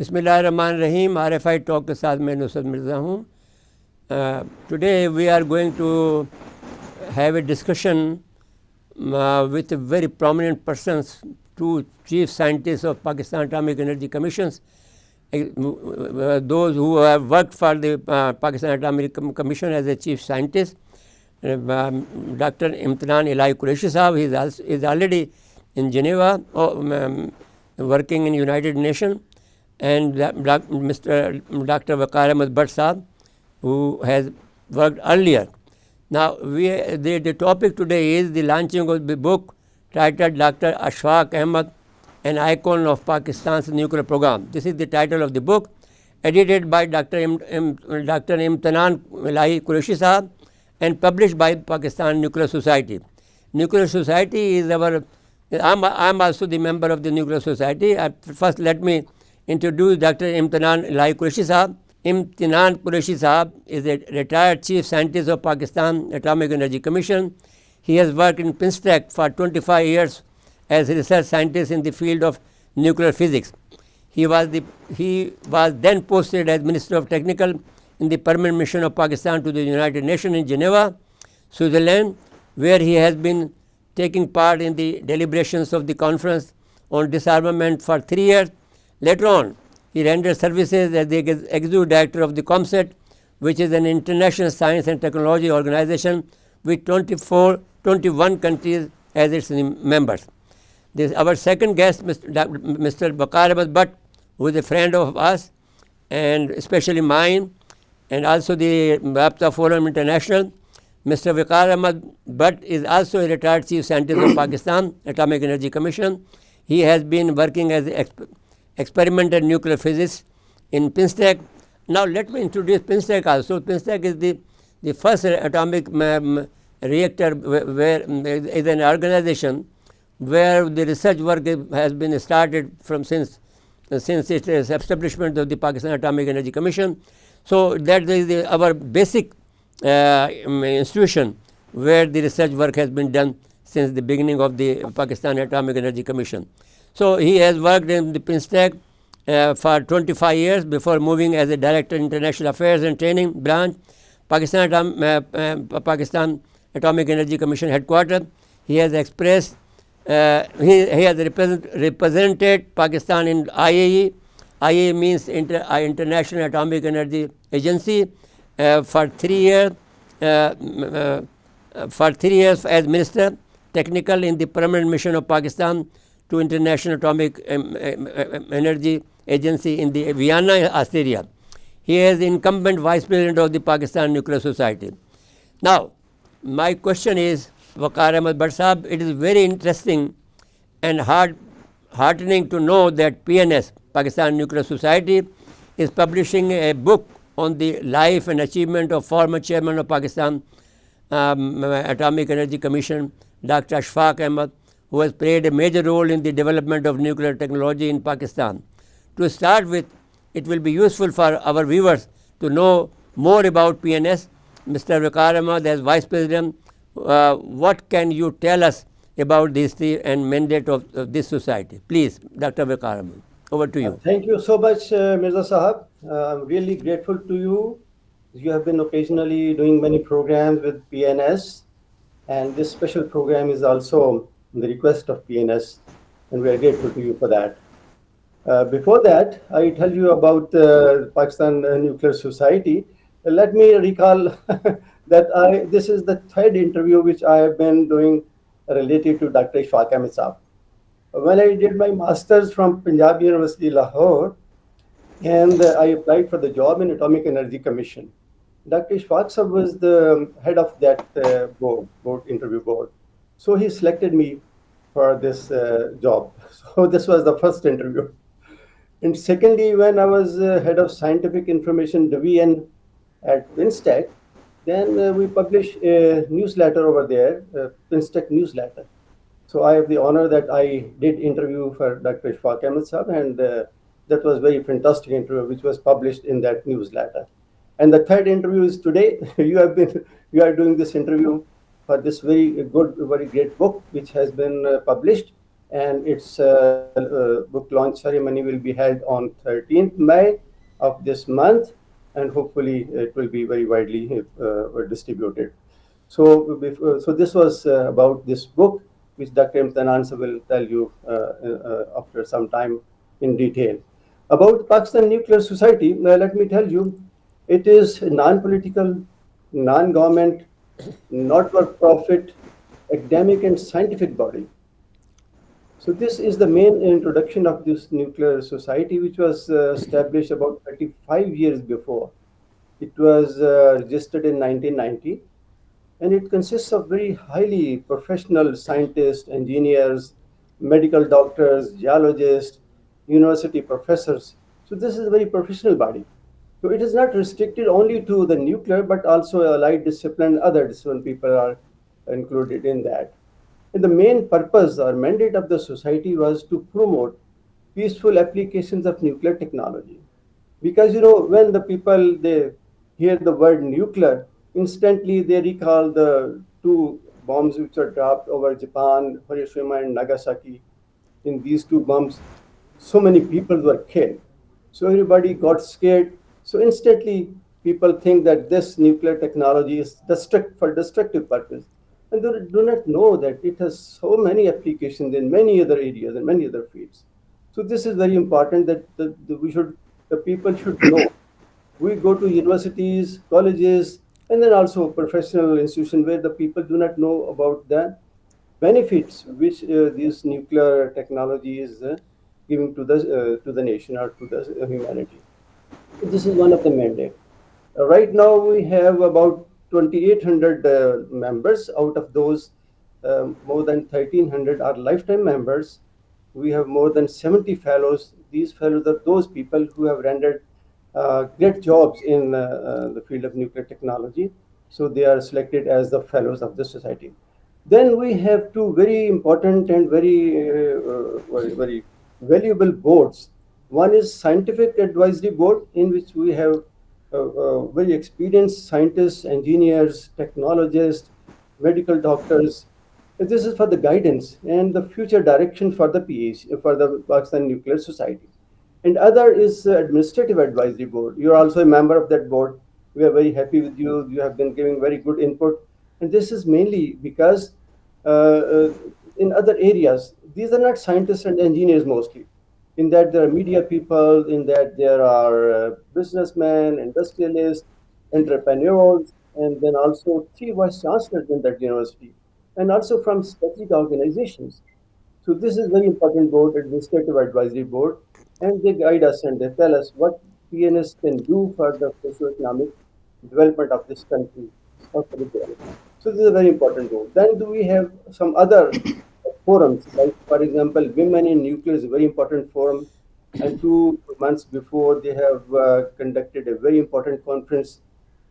बिस्मिल्लाहिर्रहमानिर्रहीम RFI talk के साथ मैं नुसरत मिर्ज़ा हूँ. Today we are going to have a discussion with very prominent persons, two chief scientists of Pakistan Atomic Energy Commissions, those who have worked for the Pakistan Atomic Commission as a chief scientist. Dr. Imtinan Ilahi Qureshi Sahab, he is already in Geneva, working in United Nations, and Mr. Dr. Waqar Ahmad Bhatt Sahab, who has worked earlier. Now, the topic today is the launching of the book titled Dr. Ashfaq Ahmed, an icon of Pakistan's nuclear program. This is the title of the book, edited by Dr. Imtinan Ilahi Qureshi Sahab and published by Pakistan Nuclear Society. Nuclear Society is I'm also the member of the Nuclear Society. First, let me introduce Dr. Imtinan Ilahi Qureshi Sahab. Imtinan Qureshi Sahab is a retired chief scientist of Pakistan Atomic Energy Commission. He has worked in PINSTEC for 25 years as a research scientist in the field of nuclear physics. He was then posted as Minister of Technical in the Permanent Mission of Pakistan to the United Nations in Geneva, Switzerland, where he has been taking part in the deliberations of the Conference on Disarmament for 3 years. Later on, he rendered services as the Executive Director of the COMSET, which is an international science and technology organization with 21 countries as its members. Our second guest, Mr. Waqar Ahmad Bhatt, who is a friend of us, and especially mine, and also the Rabta Forum International. Mr. Waqar Ahmad Bhatt is also a retired chief scientist of Pakistan Atomic Energy Commission. He has been working as experimental nuclear physicist in PINSTEC. Now let me introduce PINSTEC also. PINSTEC is the first atomic reactor where is an organization where the research work has been started since its establishment of the Pakistan Atomic Energy Commission. So that is our basic institution where the research work has been done since the beginning of the Pakistan Atomic Energy Commission. So he has worked in the PINSTEC for 25 years before moving as a Director International Affairs and Training Branch, Pakistan Atomic Energy Commission Headquarters. He has expressed, he has represented Pakistan in IAE. IAEA means International Atomic Energy Agency for 3 years. For 3 years as Minister Technical in the Permanent Mission of Pakistan to International Atomic Energy Agency in the Vienna, Austria. He is incumbent Vice President of the Pakistan Nuclear Society. Now, my question is, Waqar Ahmad Bhatt Sahab, it is very interesting and heartening to know that PNS, Pakistan Nuclear Society, is publishing a book on the life and achievement of former Chairman of Pakistan Atomic Energy Commission, Dr. Ashfaq Ahmed, who has played a major role in the development of nuclear technology in Pakistan. To start with, it will be useful for our viewers to know more about PNS. Mr. Waqar Ahmad, as Vice President, what can you tell us about the history and mandate of this society? Please, Dr. Waqar Ahmad, over to you. Thank you so much, Mirza Sahab. I'm really grateful to you. You have been occasionally doing many programs with PNS, and this special program is also the request of PNS, and we are grateful to you for that. Before that, I tell you about Pakistan Nuclear Society. Let me recall that this is the third interview which I have been doing related to Dr. Ishfaq Ahmed Sahab. When I did my master's from Punjab University, Lahore, and I applied for the job in Atomic Energy Commission, Dr. Ishfaq Sahab was the head of that interview board. So he selected me for this job. So this was the first interview. And secondly, when I was head of scientific information division at PINSTEC, then we published a newsletter over there, PINSTEC newsletter. So I have the honor that I did interview for Dr. Ishfaq Ahmed Sahab, and that was very fantastic interview, which was published in that newsletter. And the third interview is today. You are doing this interview for this very good, very great book, which has been published. and its book launch ceremony will be held on 13th May of this month, and hopefully it will be very widely distributed. So this was about this book, which Dr. Imtanan will tell you after some time in detail. About Pakistan Nuclear Society, let me tell you, it is a non-political, non-government, not-for-profit, academic and scientific body. So this is the main introduction of this nuclear society, which was established about 35 years before. It was registered in 1990, and it consists of very highly professional scientists, engineers, medical doctors, geologists, university professors. So this is a very professional body. So it is not restricted only to the nuclear, but also allied discipline, other discipline people are included in that. And the main purpose or mandate of the society was to promote peaceful applications of nuclear technology. Because when the people they hear the word nuclear, instantly they recall the two bombs which were dropped over Japan, Hiroshima and Nagasaki. In these two bombs, so many people were killed. So everybody got scared. So instantly people think that this nuclear technology is for destructive purpose. And they do not know that it has so many applications in many other areas and many other fields. So this is very important that the people should know. We go to universities, colleges, and then also professional institutions where the people do not know about the benefits which this nuclear technology is giving to the nation or to the humanity. This is one of the mandate. Right now, we have about 2,800 members. Out of those, more than 1,300 are lifetime members. We have more than 70 fellows. These fellows are those people who have rendered great jobs in the field of nuclear technology. So they are selected as the fellows of the society. Then we have two very important and very valuable boards. One is Scientific Advisory Board, in which we have very experienced scientists, engineers, technologists, medical doctors. This is for the guidance and the future direction for the PH, for the Pakistan Nuclear Society. And other is Administrative Advisory Board. You are also a member of that board. We are very happy with you. You have been giving very good input. And this is mainly because in other areas, these are not scientists and engineers mostly. In that there are media people, in that there are businessmen, industrialists, entrepreneurs, and then also three vice chancellors in that university, and also from specific organizations. So this is very important board, Administrative Advisory Board, and they guide us and they tell us what PNS can do for the socio-economic development of this country or for the development. So this is a very important role. Then do we have some other forums, like for example, Women in Nuclear is a very important forum, and 2 months before they have conducted a very important conference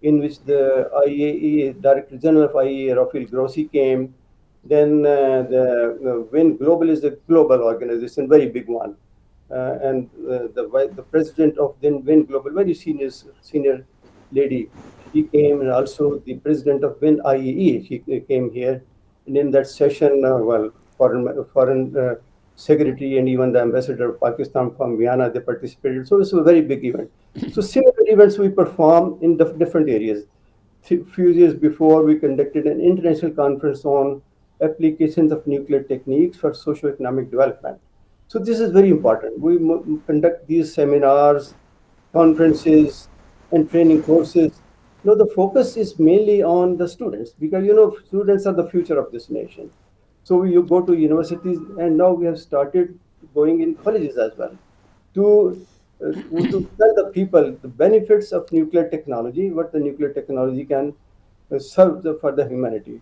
in which the IAEA, Director General of IAEA, Rafael Grossi came. Then the WIN Global is a global organization, very big one. And the president of then WIN Global, very senior lady, she came, and also the president of WIN IEE, she came here. And in that session, foreign secretary and even the ambassador of Pakistan from Vienna, they participated. So it's a very big event. So similar events we perform in different areas. Few years before, we conducted an international conference on applications of nuclear techniques for socio-economic development. So this is very important. We conduct these seminars, conferences, and training courses. The focus is mainly on the students, because students are the future of this nation. So you go to universities, and now we have started going in colleges as well to to tell the people the benefits of nuclear technology, what the nuclear technology can serve for the humanity.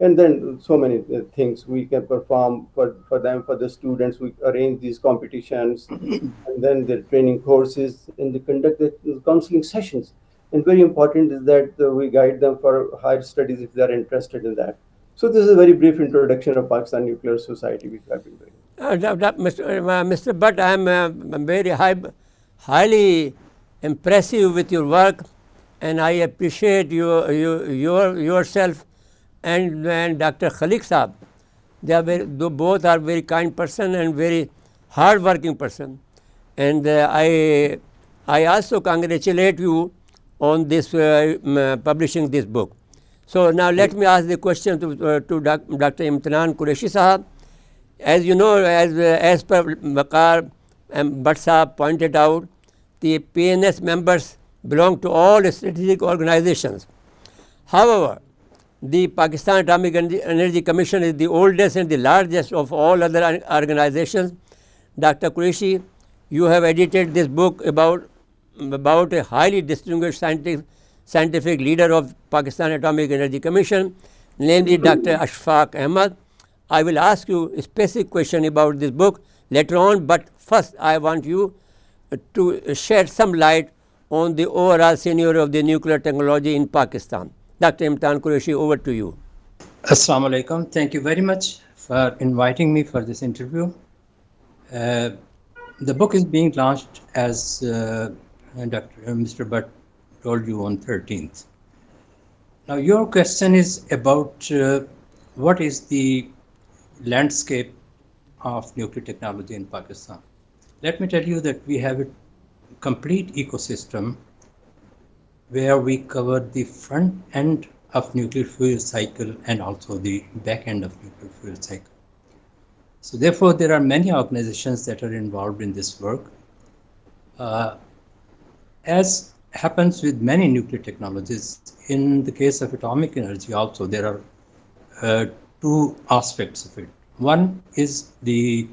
And then so many things we can perform for them, for the students. We arrange these competitions, and then the training courses, and they conduct the counseling sessions. And very important is that we guide them for higher studies if they are interested in that. So this is a very brief introduction of Pakistan Nuclear Society, which we have been doing. Mr. Butt, I am very highly impressive with your work, and I appreciate yourself and Dr. Khalik Saab They are both are very kind person and very hard working person. And I also congratulate you on this publishing this book. So now let me ask the question to Dr. Imtinan Qureshi Sahab. As you know, as per Waqar and Bhatt Sahab pointed out, the PNS members belong to all strategic organizations. However, the Pakistan Atomic Energy Commission is the oldest and the largest of all other organizations. Dr. Qureshi, you have edited this book about a highly distinguished scientific leader of Pakistan Atomic Energy Commission, namely Dr. Ashfaq Ahmed. I will ask you a specific question about this book later on, but first I want you to shed some light on the overall scenario of the nuclear technology in Pakistan. Dr. Imtihan Qureshi, over to you. Assalamu alaikum. Thank you very much for inviting me for this interview. The book is being launched, as Mr. Bhatt told you, on 13th. Now, your question is about what is the landscape of nuclear technology in Pakistan. Let me tell you that we have a complete ecosystem where we cover the front end of nuclear fuel cycle and also the back end of nuclear fuel cycle. So therefore, there are many organizations that are involved in this work. As happens with many nuclear technologies, in the case of atomic energy also, there are two aspects of it. One is the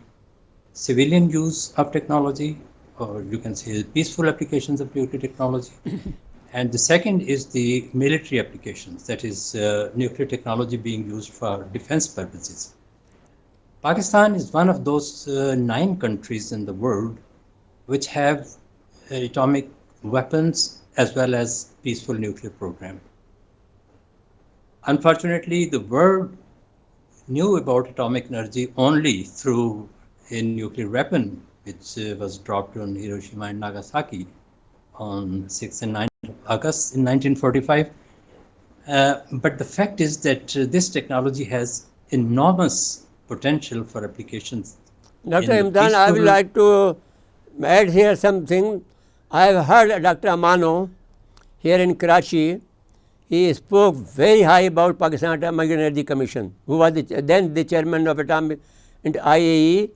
civilian use of technology, or you can say peaceful applications of nuclear technology. And the second is the military applications, that is nuclear technology being used for defense purposes. Pakistan is one of those 9 countries in the world which have atomic weapons as well as peaceful nuclear program. Unfortunately, the world knew about atomic energy only through a nuclear weapon which was dropped on Hiroshima and Nagasaki on 6th and 9th of August in 1945. But the fact is that this technology has enormous potential for applications. Dr. Imtihan, I would like to add here something. I have heard Dr. Amano here in Karachi. He spoke very high about Pakistan Atomic Energy Commission, who was then the chairman of Atomic and IAE.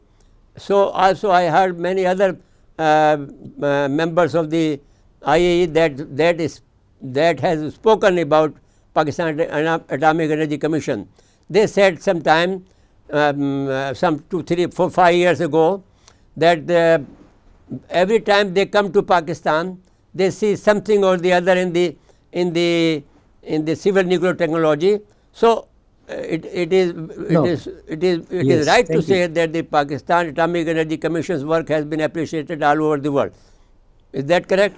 So also I heard many other members of the IAE that has spoken about Pakistan Atomic Energy Commission. They said sometime, some 2, 3, 4, 5 years ago, that every time they come to Pakistan, they see something or the other in the civil nuclear technology. So it is right to say that the Pakistan Atomic Energy Commission's work has been appreciated all over the world. Is that correct?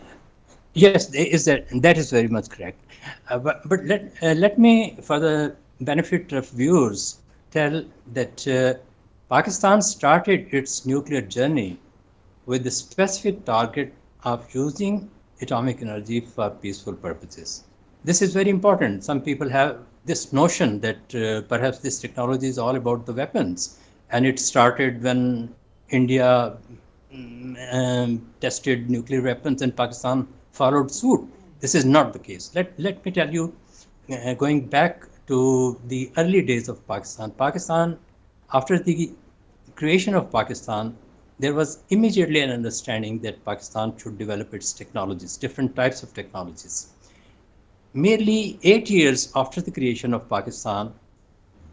Yes, that is very much correct. But let me, for the benefit of viewers, tell that Pakistan started its nuclear journey with the specific target of using atomic energy for peaceful purposes. This is very important. Some people have this notion that perhaps this technology is all about the weapons, and it started when India tested nuclear weapons and Pakistan followed suit. This is not the case. Let me tell you, going back to the early days of Pakistan, after the creation of Pakistan, there was immediately an understanding that Pakistan should develop its technologies, different types of technologies. Merely 8 years after the creation of Pakistan,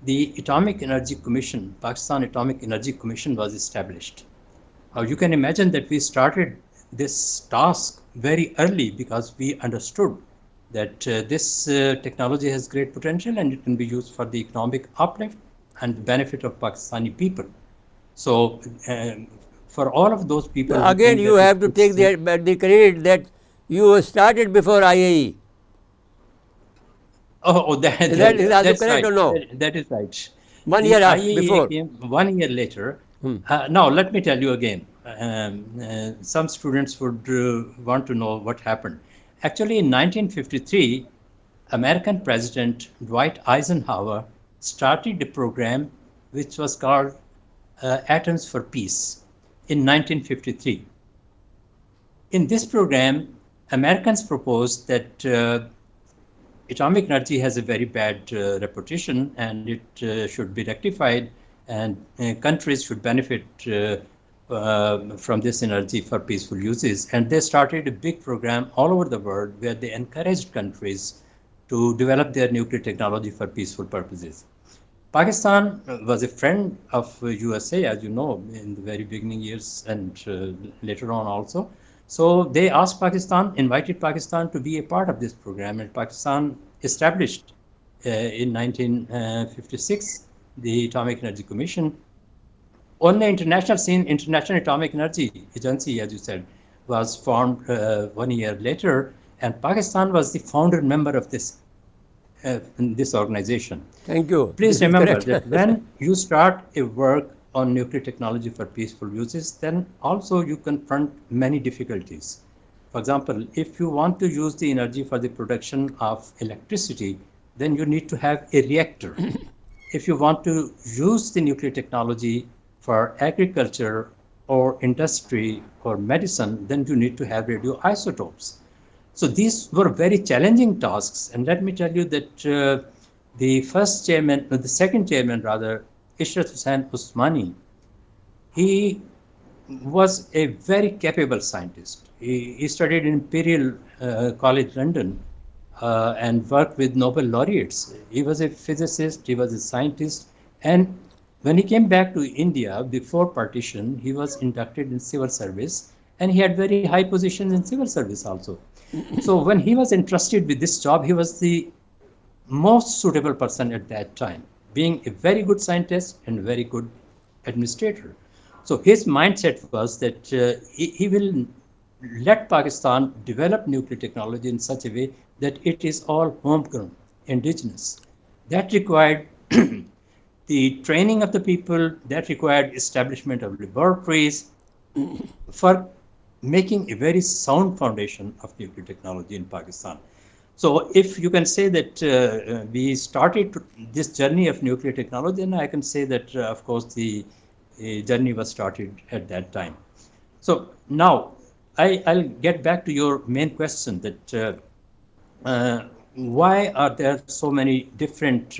the Atomic Energy Commission, Pakistan Atomic Energy Commission, was established. Now you can imagine that we started this task very early because we understood that this technology has great potential and it can be used for the economic uplift and the benefit of Pakistani people. So for all of those people... Now, again, you have to take the credit that you started before IAE. That's correct right. Or no? That is right. 1 year before. Came 1 year later. Now, let me tell you again. Some students would want to know what happened. Actually, in 1953, American President Dwight Eisenhower started a program which was called Atoms for Peace in 1953. In this program, Americans proposed that atomic energy has a very bad reputation and it should be rectified, and countries should benefit from this energy for peaceful uses. And they started a big program all over the world where they encouraged countries to develop their nuclear technology for peaceful purposes. Pakistan was a friend of USA, as you know, in the very beginning years and later on also. So they asked Pakistan, invited Pakistan to be a part of this program, and Pakistan established in 1956 the Atomic Energy Commission. On the international scene, International Atomic Energy Agency, as you said, was formed 1 year later, and Pakistan was the founder member of this organization. Thank you. Please remember that when you start a work on nuclear technology for peaceful uses, then also you confront many difficulties. For example, if you want to use the energy for the production of electricity, then you need to have a reactor. If you want to use the nuclear technology for agriculture or industry or medicine, then you need to have radioisotopes. So these were very challenging tasks, and let me tell you that the second chairman rather, Ishrat Hussain Usmani, he was a very capable scientist. He studied in Imperial College London and worked with Nobel laureates. He was a physicist, he was a scientist, and when he came back to India before partition, he was inducted in civil service, and he had very high positions in civil service also. So when he was entrusted with this job, he was the most suitable person at that time, being a very good scientist and a very good administrator. So his mindset was that he will let Pakistan develop nuclear technology in such a way that it is all homegrown, indigenous. That required the training of the people, that required establishment of laboratories for making a very sound foundation of nuclear technology in Pakistan. So if you can say that we started this journey of nuclear technology, then I can say that, of course, the journey was started at that time. So now I'll get back to your main question that why are there so many different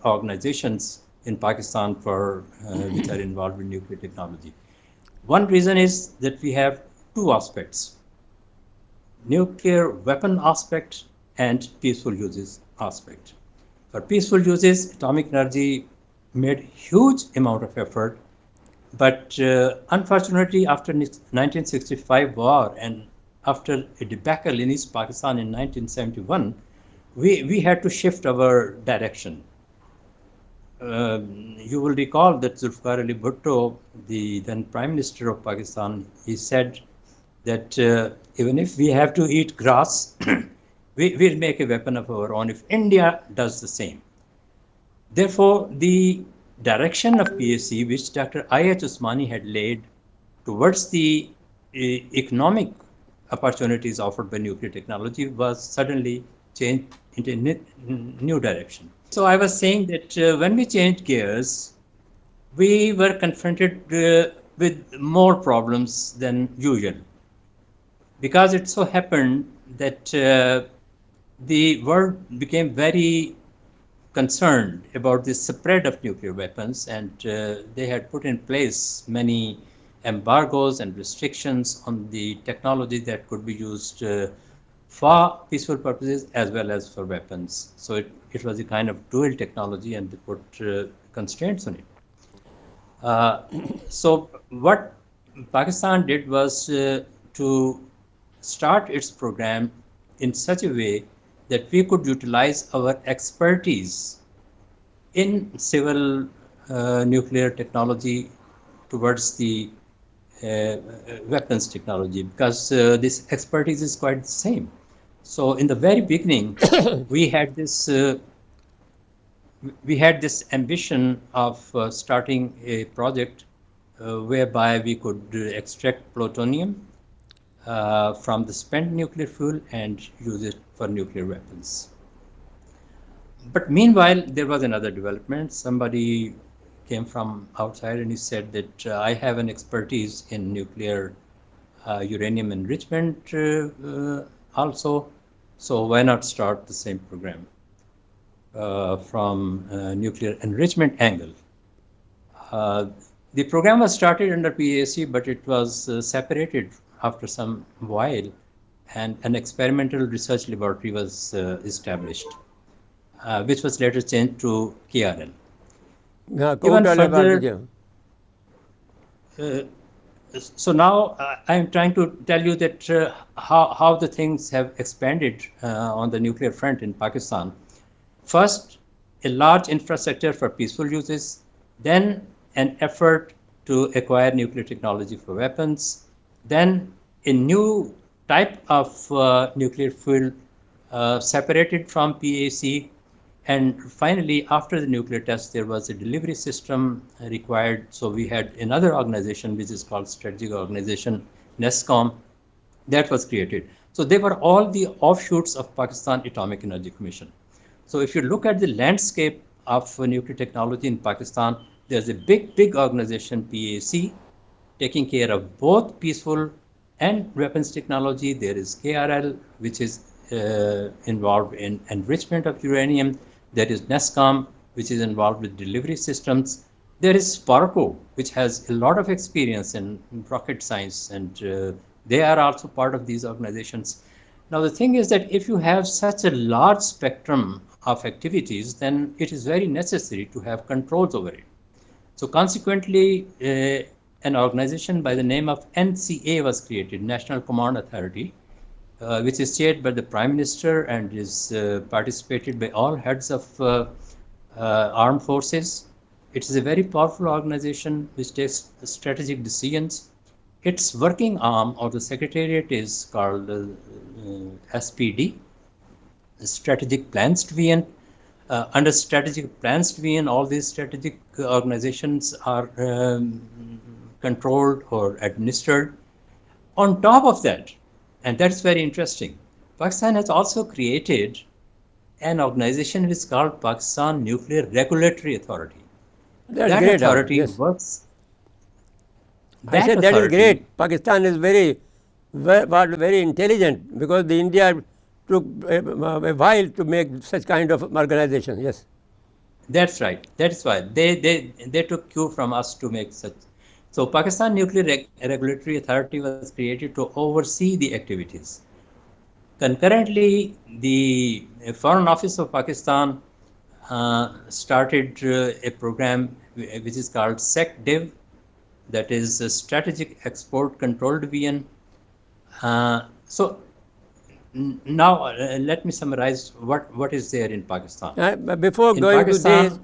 organizations in Pakistan which are involved in nuclear technology? One reason is that we have two aspects: nuclear weapon aspect and peaceful uses aspect. For peaceful uses, atomic energy made huge amount of effort, but unfortunately after 1965 war and after a debacle in East Pakistan in 1971, we had to shift our direction. You will recall that Zulfikar Ali Bhutto, the then Prime Minister of Pakistan, he said that even if we have to eat grass, we'll make a weapon of our own if India does the same. Therefore, the direction of PSC, which Dr. I.H. Usmani had laid towards the economic opportunities offered by nuclear technology, was suddenly changed into a new direction. So I was saying that when we changed gears, we were confronted with more problems than usual, because it so happened that the world became very concerned about the spread of nuclear weapons, and they had put in place many embargoes and restrictions on the technology that could be used for peaceful purposes as well as for weapons. So it was a kind of dual technology, and they put constraints on it. So what Pakistan did was to start its program in such a way that we could utilize our expertise in civil nuclear technology towards the weapons technology, because this expertise is quite the same. So in the very beginning, we had this ambition of starting a project whereby we could extract plutonium from the spent nuclear fuel and use it for nuclear weapons. But meanwhile, there was another development. Somebody came from outside and he said that I have an expertise in nuclear uranium enrichment also, so why not start the same program from nuclear enrichment angle. The program was started under PAC, but it was separated after some while, and an experimental research laboratory was established, which was later changed to KRL. Even further, so now I am trying to tell you that how the things have expanded on the nuclear front in Pakistan. First, a large infrastructure for peaceful uses, then an effort to acquire nuclear technology for weapons, then a new type of nuclear fuel separated from PAC, and finally, after the nuclear test, there was a delivery system required. So we had another organization which is called Strategic Organization, NESCOM, that was created. So they were all the offshoots of Pakistan Atomic Energy Commission. So if you look at the landscape of nuclear technology in Pakistan, there's a big organization, PAC, taking care of both peaceful and weapons technology. There is KRL, which is involved in enrichment of uranium. There is NESCOM, which is involved with delivery systems. There is SPARCO, which has a lot of experience in rocket science, and they are also part of these organizations. Now, the thing is that if you have such a large spectrum of activities, then it is very necessary to have controls over it. So consequently, an organization by the name of NCA was created, National Command Authority, which is chaired by the Prime Minister and is participated by all heads of armed forces. It is a very powerful organization which takes strategic decisions. Its working arm or the secretariat is called SPD, Strategic Plans Division. Under Strategic Plans Division, all these strategic organizations are controlled or administered. On top of that, and that's very interesting, Pakistan has also created an organization which is called Pakistan Nuclear Regulatory Authority. That's great. Authority Yes. works. I said that is great. Pakistan is very intelligent, because the India took a while to make such kind of organization. Yes. That's right. That is why they took cue from us to make such. So Pakistan Nuclear Regulatory Authority was created to oversee the activities. Concurrently, the Foreign Office of Pakistan started a program which is called SECDIV, that is a Strategic Export Control Division. So now let me summarize what is there in Pakistan. Before In going Pakistan, to this,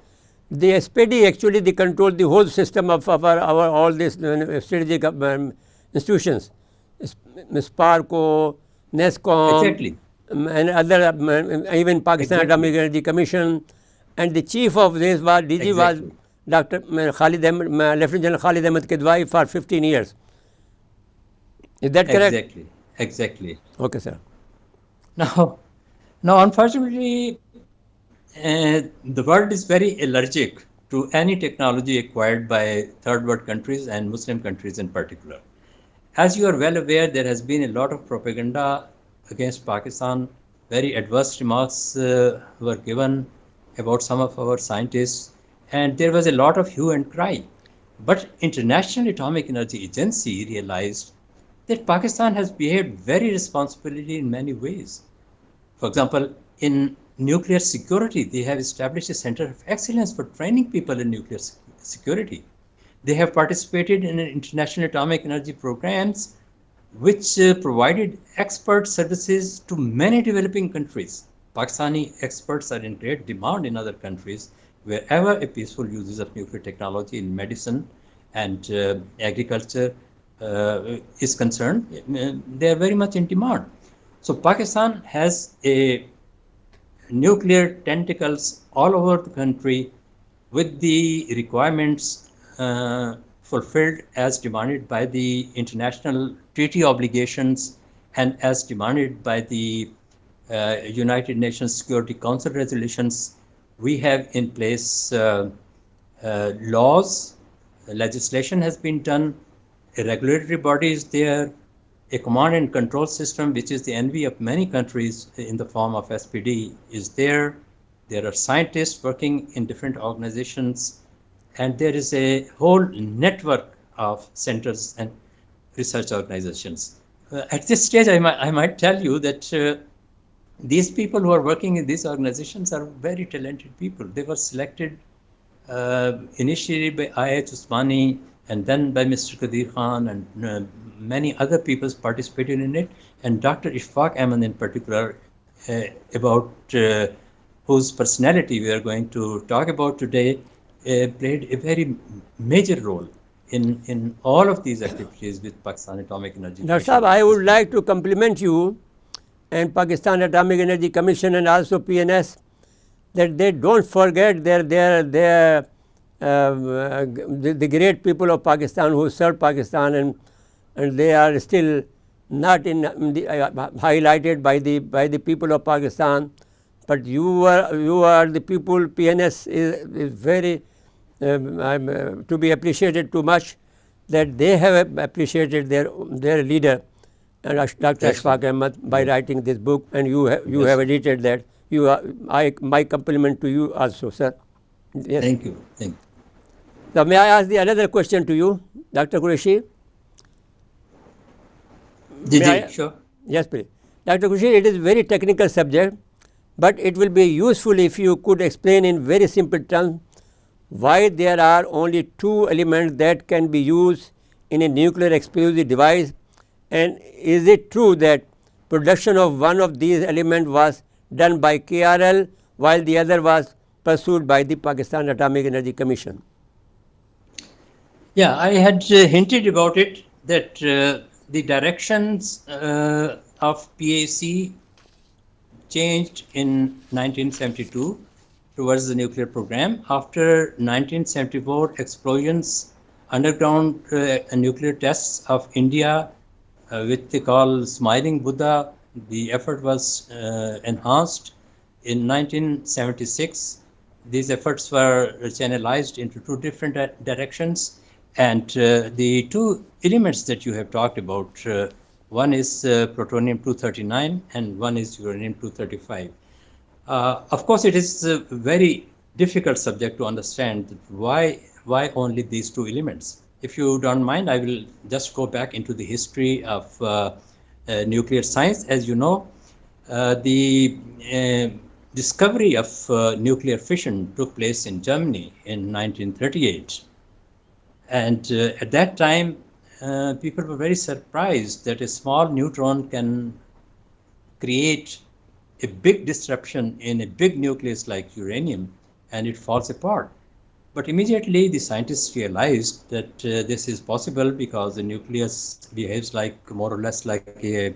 the SPD actually they control the whole system of our all these strategic institutions, SPARCO, NESCOM, exactly. And other even Pakistan Atomic Energy Commission, and the chief of this was DG Exactly. was Dr. Khalid Ahmed, Lieutenant General Khalid Ahmed Kidwai for 15 years. Is that correct? Exactly. Okay, sir. Now, unfortunately, the world is very allergic to any technology acquired by third world countries and Muslim countries in particular. As you are well aware, there has been a lot of propaganda against Pakistan. Very adverse remarks were given about some of our scientists, and there was a lot of hue and cry. But International Atomic Energy Agency realized that Pakistan has behaved very responsibly in many ways. For example, in nuclear security, they have established a center of excellence for training people in nuclear security. They have participated in international atomic energy programs which provided expert services to many developing countries. Pakistani experts are in great demand in other countries wherever a peaceful uses of nuclear technology in medicine and agriculture is concerned. They are very much in demand. So Pakistan has a nuclear tentacles all over the country with the requirements fulfilled as demanded by the international treaty obligations and as demanded by the United Nations Security Council resolutions. We have in place laws, legislation has been done, a regulatory body is there, a command and control system, which is the envy of many countries in the form of SPD, is there. There are scientists working in different organizations, and there is a whole network of centers and research organizations. At this stage, I might tell you that these people who are working in these organizations are very talented people. They were selected initially by I.H. Usmani and then by Mr. Qadir Khan, and many other people participated in it. And Dr. Ishfaq Ahmad in particular, about whose personality we are going to talk about today, played a very major role in all of these activities with Pakistan Atomic Energy Dr. Commission. Saab, I would like to compliment you and Pakistan Atomic Energy Commission and also PNS that they don't forget the great people of Pakistan who served Pakistan, and they are still not highlighted by the people of Pakistan. But you are the people. PNS is very to be appreciated too much, that they have appreciated their leader, Dr. Ashfaq Ahmed, by writing this book, and you have edited that. My compliment to you also, sir. Yes. Thank you. Thank you. Now, may I ask the another question to you, Dr. Qureshi? Sure. Yes, please. Dr. Qureshi, it is a very technical subject, but it will be useful if you could explain in very simple terms why there are only two elements that can be used in a nuclear explosive device, and is it true that production of one of these elements was done by KRL while the other was pursued by the Pakistan Atomic Energy Commission? Yeah, I had hinted about it, that the directions of PAC changed in 1972 towards the nuclear program. After 1974 explosions, underground nuclear tests of India, which they call Smiling Buddha, the effort was enhanced. In 1976, these efforts were channelized into two different directions. And the two elements that you have talked about, one is plutonium-239 and one is uranium-235. Of course, it is a very difficult subject to understand why only these two elements. If you don't mind, I will just go back into the history of nuclear science. As you know, the discovery of nuclear fission took place in Germany in 1938. And at that time, people were very surprised that a small neutron can create a big disruption in a big nucleus like uranium, and it falls apart. But immediately the scientists realized that this is possible because the nucleus behaves like more or less like a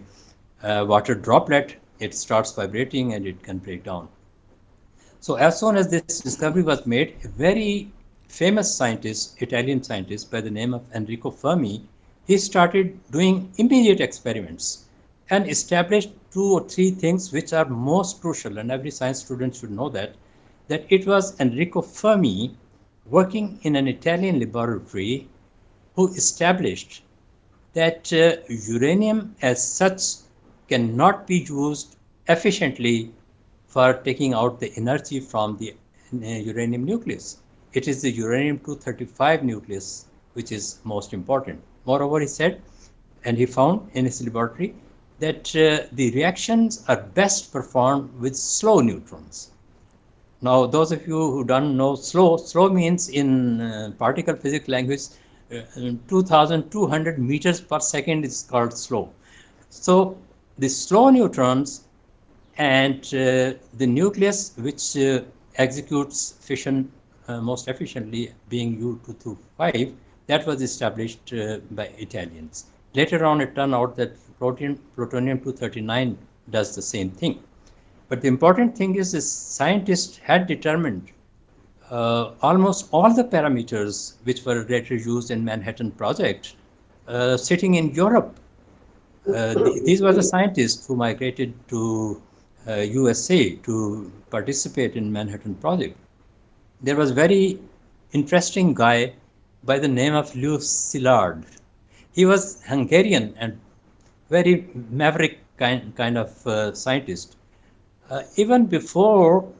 water droplet. It starts vibrating and it can break down. So as soon as this discovery was made, a very famous scientist, Italian scientist by the name of Enrico Fermi, he started doing immediate experiments and established 2 or 3 things which are most crucial, and every science student should know that it was Enrico Fermi working in an Italian laboratory who established that uranium as such cannot be used efficiently for taking out the energy from the uranium nucleus. It is the uranium-235 nucleus which is most important. Moreover, he said, and he found in his laboratory, that the reactions are best performed with slow neutrons. Now, those of you who don't know slow means in particle physics language, 2,200 meters per second is called slow. So the slow neutrons and the nucleus which executes fission most efficiently, being U235, that was established by Italians. Later on, it turned out that plutonium-239 does the same thing. But the important thing is, the scientists had determined almost all the parameters which were later used in Manhattan Project sitting in Europe. These were the scientists who migrated to USA to participate in Manhattan Project. There was very interesting guy by the name of Louis Szilard. He was Hungarian and very maverick kind of scientist. Even before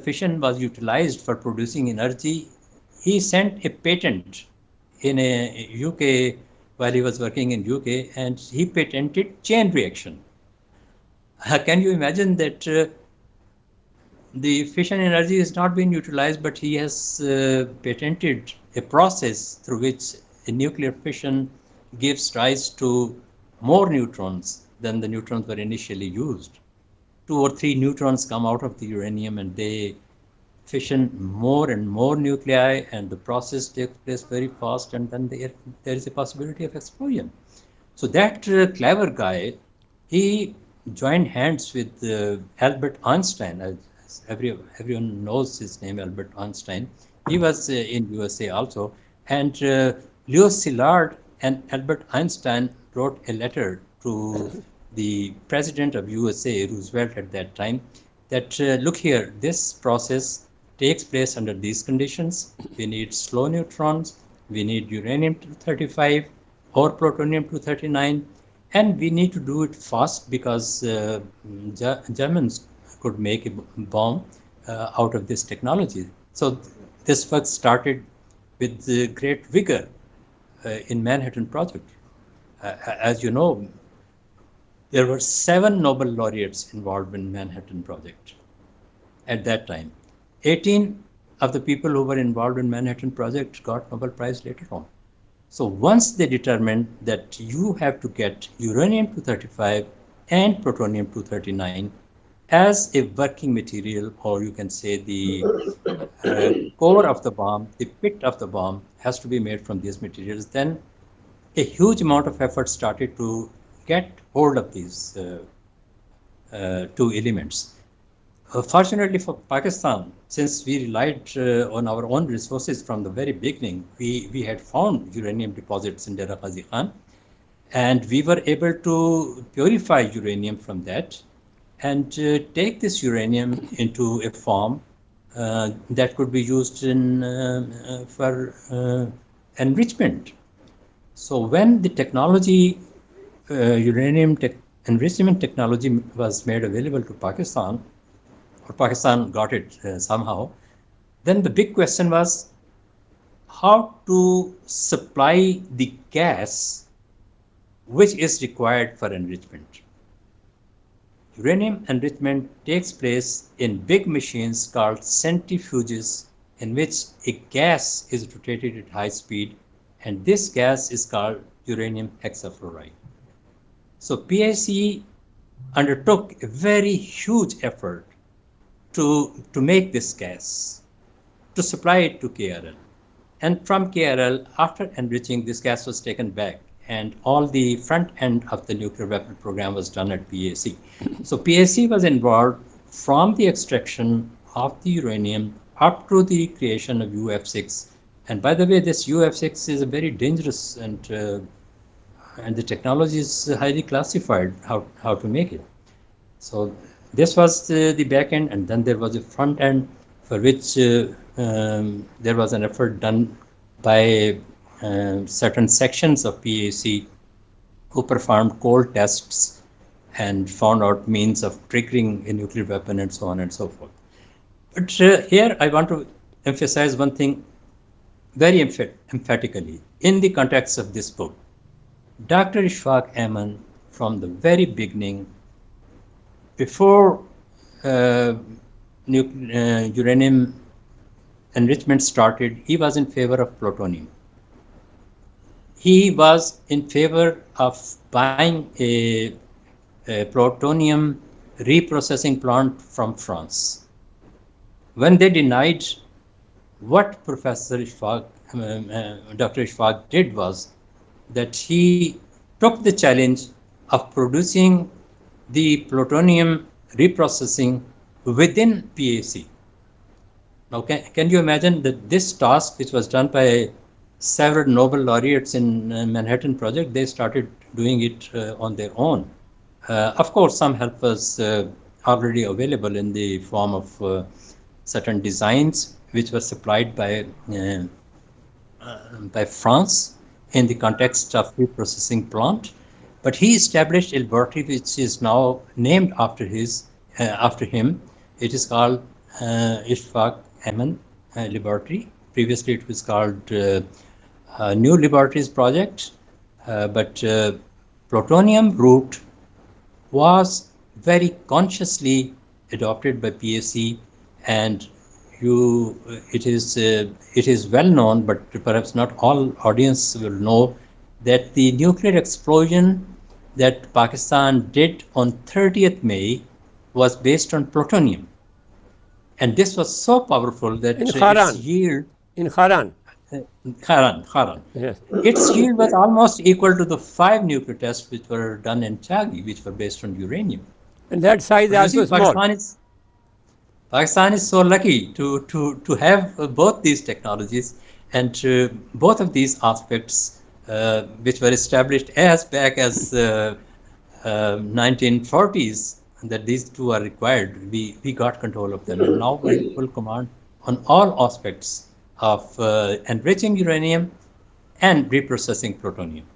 fission was utilized for producing energy, he sent a patent in a UK while he was working in UK, and he patented chain reaction. Can you imagine that the fission energy is not being utilized, but he has patented a process through which a nuclear fission gives rise to more neutrons than the neutrons were initially used. 2 or 3 neutrons come out of the uranium and they fission more and more nuclei, and the process takes place very fast, and then there is a possibility of explosion. So that clever guy, he joined hands with Albert Einstein. Everyone knows his name, Albert Einstein. He was in USA also. And Leo Szilard and Albert Einstein wrote a letter to the president of USA, Roosevelt at that time, that look here, this process takes place under these conditions. We need slow neutrons, we need uranium-235 or plutonium-239, and we need to do it fast because Germans could make a bomb out of this technology. So this work started with great vigor in Manhattan Project. As you know, there were 7 Nobel laureates involved in Manhattan Project at that time. 18 of the people who were involved in Manhattan Project got Nobel Prize later on. So once they determined that you have to get uranium-235 and plutonium-239 as a working material, or you can say the core of the bomb, the pit of the bomb has to be made from these materials, then a huge amount of effort started to get hold of these 2 elements. Fortunately for Pakistan, since we relied on our own resources from the very beginning, we had found uranium deposits in Dera Ghazi Khan, and we were able to purify uranium from that and take this uranium into a form that could be used for enrichment. So when the technology, uranium enrichment technology was made available to Pakistan, or Pakistan got it somehow, then the big question was how to supply the gas which is required for enrichment. Uranium enrichment takes place in big machines called centrifuges, in which a gas is rotated at high speed, and this gas is called uranium hexafluoride. So PIC undertook a very huge effort to make this gas, to supply it to KRL. And from KRL, after enriching, this gas was taken back, and all the front end of the nuclear weapon program was done at PAC. So PAC was involved from the extraction of the uranium up to the creation of UF6. And by the way, this UF6 is a very dangerous, and the technology is highly classified how to make it. So this was the back end, and then there was a front end for which there was an effort done by certain sections of PAC who performed cold tests and found out means of triggering a nuclear weapon and so on and so forth. But here I want to emphasize one thing very emphatically in the context of this book. Dr. Ishfaq Ahmad, from the very beginning, before uranium enrichment started, he was in favor of plutonium. He was in favor of buying a plutonium reprocessing plant from France. When they denied, what Professor Ishfaq, Dr. Ishfaq did was that he took the challenge of producing the plutonium reprocessing within PAC. Now, can you imagine that this task, which was done by several Nobel laureates in Manhattan Project, they started doing it on their own. Of course, some help was already available in the form of certain designs which were supplied by France in the context of reprocessing plant. But he established a laboratory which is now named after him. It is called Ishfaq Ahmed Laboratory. Previously, it was called New Laboratories Project. But plutonium route was very consciously adopted by PSC, and it is well known, but perhaps not all audience will know, that the nuclear explosion that Pakistan did on 30th May was based on plutonium, and this was so powerful that In its Haran. yield, In Haran. Haran, Yes. its yield was almost equal to the 5 nuclear tests which were done in Chagi, which were based on uranium. And that size But you also see, small. Pakistan is so lucky to have both these technologies, and both of these aspects, which were established as back as 1940s, that these two are required. We got control of them, and now we have full command on all aspects of enriching uranium and reprocessing plutonium.